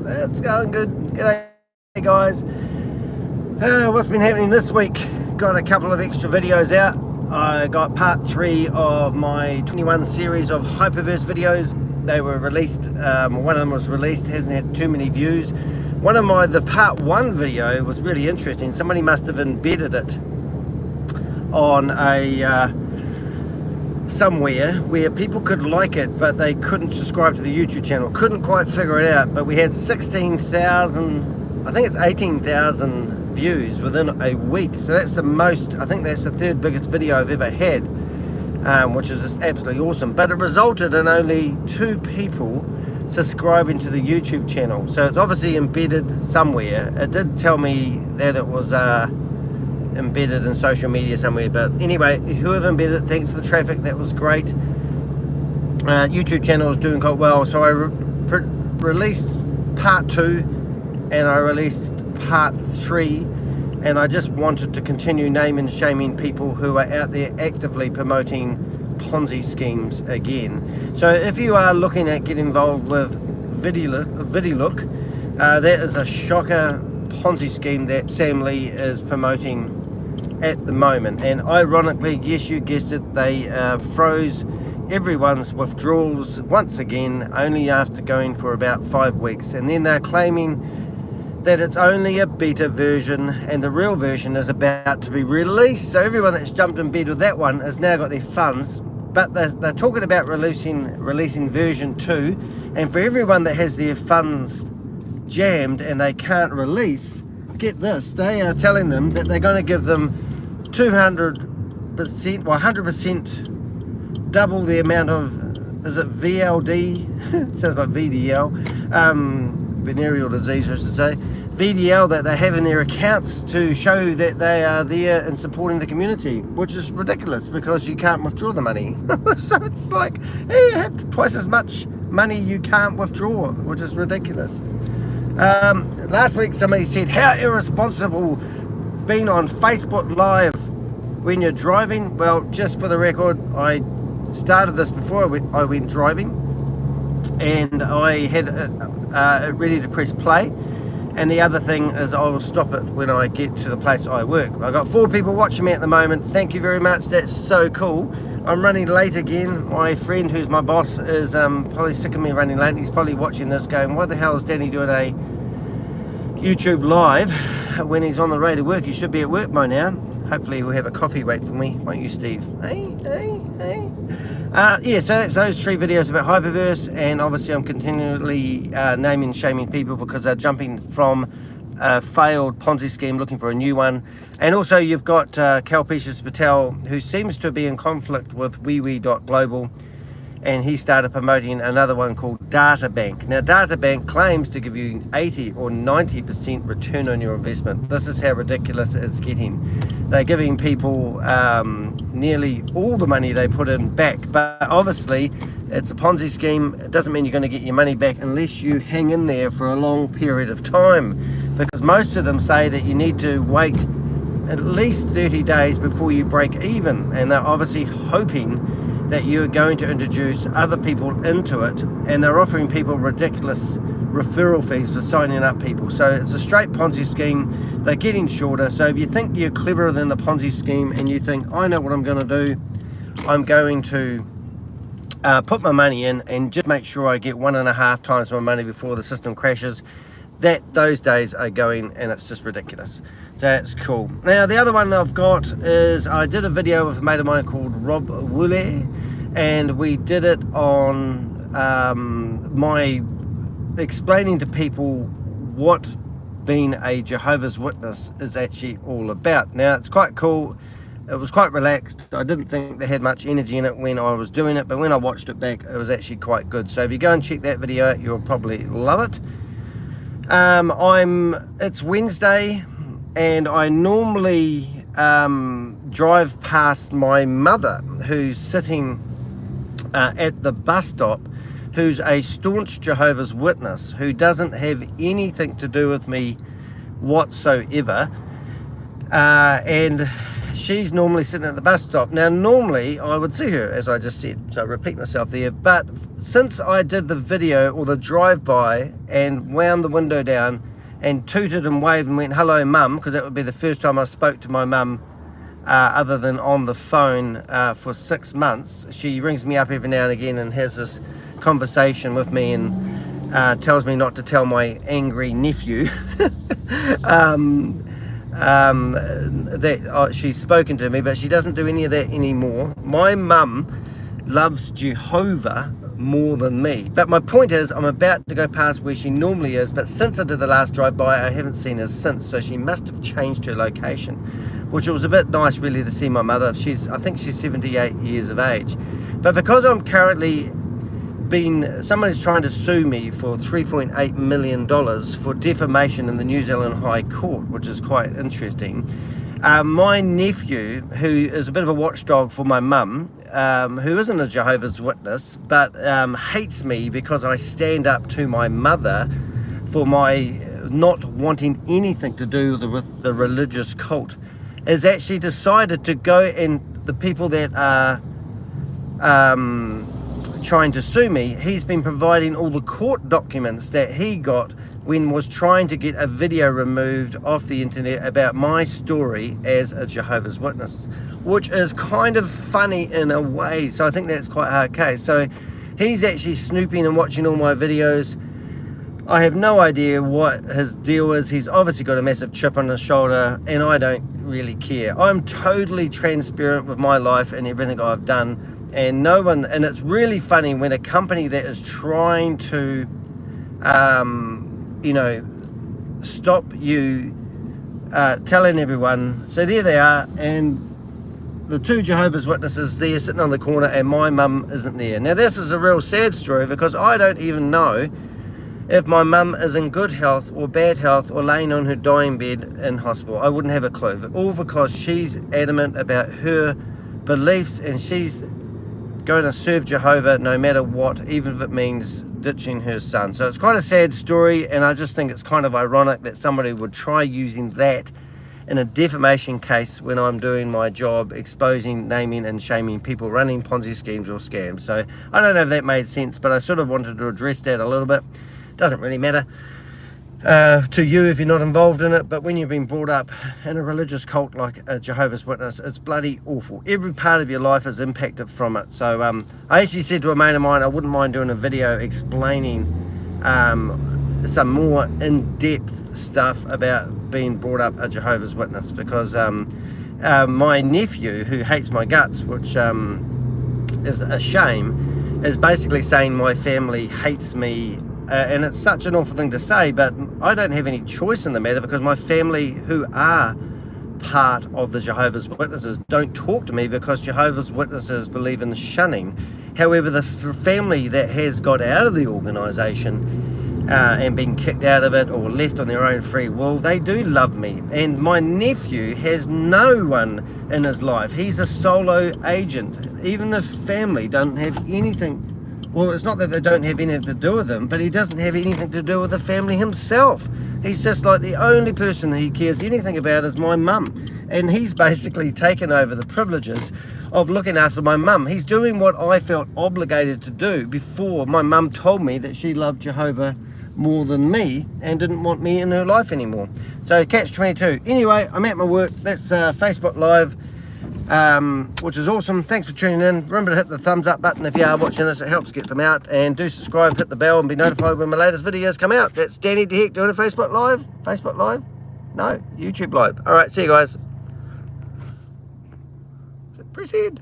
It's going good. G'day guys. What's been happening this week? Got a couple of extra videos out. I got part 3 of my 21 series of Hyperverse videos. They were released, one of them was released, hasn't had too many views. The part 1 video was really interesting. Somebody must have embedded it on a somewhere where people could like it, but they couldn't subscribe to the YouTube channel. Couldn't quite figure it out, but we had 16,000, I think it's 18,000 views within a week. So that's the most, I think that's the 3rd biggest video I've ever had, which is just absolutely awesome. But it resulted in only 2 people subscribing to the YouTube channel. So it's obviously embedded somewhere. It did tell me that it was embedded in social media somewhere, but anyway, whoever embedded it, thanks for the traffic, that was great. YouTube channel is doing quite well. So I released part 2 and I released part 3, and I just wanted to continue naming and shaming people who are out there actively promoting Ponzi schemes again. So if you are looking at getting involved with VideoLook, that is a shocker Ponzi scheme that Sam Lee is promoting at the moment. And ironically, yes, you guessed it, they froze everyone's withdrawals once again, only after going for about 5 weeks. And then they're claiming that it's only a beta version and the real version is about to be released. So everyone that's jumped in bed with that one has now got their funds, but they're talking about releasing version 2. And for everyone that has their funds jammed and they can't release, get this, they are telling them that they're going to give them 200%, well 100% double the amount of, is it VLD? Sounds like VDL, venereal disease I should say, VDL, that they have in their accounts to show that they are there and supporting the community, which is ridiculous because you can't withdraw the money. So it's like, hey, you have twice as much money you can't withdraw, which is ridiculous. Last week somebody said, how irresponsible being on Facebook Live when you're driving. Well, just for the record, I started this before I went driving, and I had it ready to press play. And the other thing is I will stop it when I get to the place I work. I've got 4 people watching me at the moment. Thank you very much. That's so cool. I'm running late again. My friend who's my boss is probably sick of me running late. He's probably watching this going, why the hell is Danny doing a YouTube live when he's on the way to work? He should be at work by now. Hopefully he'll have a coffee waiting for me, won't you, Steve? Hey. Yeah, so that's those 3 videos about Hyperverse, and obviously I'm continually naming and shaming people because they're jumping from a failed Ponzi scheme looking for a new one. And also you've got Kalpishas Patel, who seems to be in conflict with wewe.Global, and he started promoting another one called Data Bank. Now Data Bank claims to give you 80 or 90% return on your investment. This is how ridiculous it's getting. They're giving people nearly all the money they put in back, but obviously it's a Ponzi scheme. It doesn't mean you're going to get your money back unless you hang in there for a long period of time, because most of them say that you need to wait at least 30 days before you break even, and they're obviously hoping that you're going to introduce other people into it, and they're offering people ridiculous referral fees for signing up people. So it's a straight Ponzi scheme. They're getting shorter. So if you think you're cleverer than the Ponzi scheme and you think, I know what I'm going to do, I'm going to put my money in and just make sure I get 1.5 times my money before the system crashes, those days are going, and it's just ridiculous. That's cool. Now the other one I've got is, I did a video with a mate of mine called Rob Woolley, and we did it on my explaining to people what being a Jehovah's Witness is actually all about. Now it's quite cool. It was quite relaxed. I didn't think they had much energy in it when I was doing it, but when I watched it back, it was actually quite good. So if you go and check that video out, you'll probably love it. It's Wednesday, and I normally drive past my mother, who's sitting at the bus stop, who's a staunch Jehovah's Witness, who doesn't have anything to do with me whatsoever, and she's normally sitting at the bus stop. Now, normally I would see her, as I just said, so I repeat myself there. But since I did the video or the drive-by and wound the window down and tooted and waved and went, hello, mum, because that would be the first time I spoke to my mum other than on the phone for 6 months. She rings me up every now and again and has this conversation with me and tells me not to tell my angry nephew that she's spoken to me, but she doesn't do any of that anymore. My mum loves Jehovah more than me. But my point is, I'm about to go past where she normally is, but since I did the last drive-by, I haven't seen her since, so she must have changed her location, which was a bit nice really to see my mother. I think she's 78 years of age. But because I'm currently somebody's trying to sue me for $3.8 million for defamation in the New Zealand High Court, which is quite interesting. My nephew, who is a bit of a watchdog for my mum, who isn't a Jehovah's Witness, but hates me because I stand up to my mother for my not wanting anything to do with the religious cult, has actually decided to go, and the people that are trying to sue me, he's been providing all the court documents that he got when was trying to get a video removed off the internet about my story as a Jehovah's Witness, which is kind of funny in a way. So I think that's quite a hard case. So he's actually snooping and watching all my videos. I have no idea what his deal is. He's obviously got a massive chip on his shoulder, and I don't really care. I'm totally transparent with my life and everything I've done. And no one, and it's really funny when a company that is trying to, stop you telling everyone. So there they are, and the two Jehovah's Witnesses there sitting on the corner, and my mum isn't there. Now this is a real sad story because I don't even know if my mum is in good health or bad health or laying on her dying bed in hospital. I wouldn't have a clue, but all because she's adamant about her beliefs, and she's going to serve Jehovah no matter what, even if it means ditching her son. So it's quite a sad story, and I just think it's kind of ironic that somebody would try using that in a defamation case when I'm doing my job, exposing, naming and shaming people running Ponzi schemes or scams. So I don't know if that made sense, but I sort of wanted to address that a little bit. Doesn't really matter to you if you're not involved in it, but when you've been brought up in a religious cult like a Jehovah's Witness, it's bloody awful. Every part of your life is impacted from it. So I actually said to a mate of mine I wouldn't mind doing a video explaining some more in-depth stuff about being brought up a Jehovah's Witness, because my nephew, who hates my guts, which is a shame, is basically saying my family hates me. And it's such an awful thing to say, but I don't have any choice in the matter, because my family, who are part of the Jehovah's Witnesses, don't talk to me because Jehovah's Witnesses believe in shunning. However, the family that has got out of the organisation and been kicked out of it or left on their own free will, they do love me. And my nephew has no one in his life. He's a solo agent. Even the family don't have anything. Well, it's not that they don't have anything to do with him, but he doesn't have anything to do with the family himself. He's just like the only person he cares anything about is my mum. And he's basically taken over the privileges of looking after my mum. He's doing what I felt obligated to do before my mum told me that she loved Jehovah more than me and didn't want me in her life anymore. So catch-22. Anyway, I'm at my work. That's Facebook Live. Which is awesome. Thanks for tuning in. Remember to hit the thumbs up button if you are watching this. It helps get them out. And do subscribe, hit the bell, and be notified when my latest videos come out. That's Danny the Heck doing a Facebook Live. Facebook Live? No, YouTube Live. Alright, see you guys. Proceed.